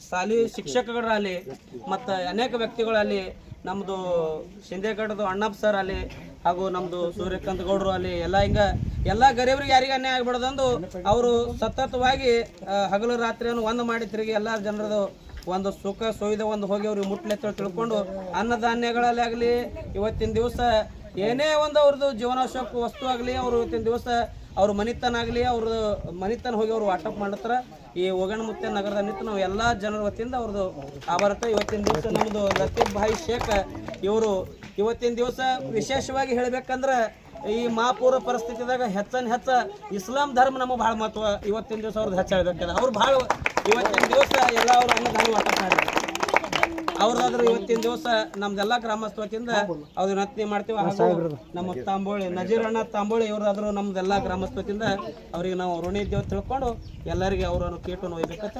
ಶಾಲಿ ಶಿಕ್ಷಕರಲ್ಲಿ ಮತ್ತು ಅನೇಕ ವ್ಯಕ್ತಿಗಳಲ್ಲಿ ನಮ್ಮದು ಶಿಂದೇಗಡದು ಅಣ್ಣಪ್ಪ ಸರ್ ಅಲ್ಲಿ ಹಾಗೂ ನಮ್ಮದು ಸೂರ್ಯಕಾಂತ್ ಗೌಡರು ಅಲ್ಲಿ ಎಲ್ಲ ಗರೀಬರಿಗೆ ಯಾರಿಗೆ ಅನ್ಯಾಯ ಆಗ್ಬಿಡೋದಂದು ಅವರು ಸತತವಾಗಿ ಹಗಲು ರಾತ್ರಿಯನ್ನು ಒಂದು ಮಾಡಿ ತಿರುಗಿ ಎಲ್ಲ ಜನರದು ಒಂದು ಸುಖ ಸೊಯ್ದ ಒಂದು ಹೋಗಿ ಅವ್ರಿಗೆ ಮುಟ್ಲೆತ್ತ ತಿಳ್ಕೊಂಡು ಅನ್ನಧಾನ್ಯಗಳಲ್ಲಿ ಆಗಲಿ ಇವತ್ತಿನ ದಿವಸ ಏನೇ ಒಂದು ಅವ್ರದ್ದು ಜೀವನಾವಶ್ಯಕ ವಸ್ತು ಆಗಲಿ ಅವರು ಇವತ್ತಿನ ದಿವಸ ಅವ್ರ ಮನಿತನ ಆಗಲಿ ಅವ್ರ ಮನಿತನ ಹೋಗಿ ಅವರು ವಾಟಪ್ ಮಾಡ್ತಾರೆ. ಈ ಒಗಣಮುತ್ತೆ ನಗರದ ನಿಂತು ನಾವು ಎಲ್ಲ ಜನರ ವತಿಯಿಂದ ಅವ್ರದ್ದು ಆಭಾರತ. ಇವತ್ತಿನ ದಿವಸ ನಮ್ಮದು ಲತೀಫ್ ಭಾಯಿ ಶೇಖ್ ಇವರು ಇವತ್ತಿನ ದಿವಸ ವಿಶೇಷವಾಗಿ ಹೇಳಬೇಕಂದ್ರೆ ಈ ಮಹಾಪೂರ್ವ ಪರಿಸ್ಥಿತಿದಾಗ ಹೆಚ್ಚ ಇಸ್ಲಾಂ ಧರ್ಮ ನಮಗೆ ಭಾಳ ಮಹತ್ವ. ಇವತ್ತಿನ ದಿವಸ ಅವ್ರದ್ದು ಹೆಚ್ಚು ಹೇಳ್ಬೇಕಂದ್ರೆ ಅವ್ರು ಭಾಳ ಇವತ್ತಿನ ದಿವಸ ಎಲ್ಲ ಅವರು ಅನ್ನದಾನ ವಾಟಪ್ ಮಾಡಿದ್ರು. ಅವ್ರದಾದ್ರೂ ಇವತ್ತಿನ ದಿವಸ ನಮ್ದೆಲ್ಲ ಗ್ರಾಮಸ್ಥ ವತಿಯಿಂದ ಅವ್ರ ವಿನಂತಿ ಮಾಡ್ತೀವಿ. ಹಾಗೂ ನಮ್ಮ ತಾಂಬೋಳಿ ನಜೀರಣ್ಣ ತಾಂಬೋಳಿ ಇವ್ರದಾದ್ರೂ ನಮ್ದೆಲ್ಲ ಗ್ರಾಮಸ್ಥ ವತಿಯಿಂದ ಅವ್ರಿಗೆ ನಾವು ಋಣಿ ಇದ್ದೇವೆ ತಿಳ್ಕೊಂಡು ಎಲ್ಲರಿಗೆ ಅವರನ್ನು ಕೀಟನ್ನು ಒಯ್ಬೇಕಂತ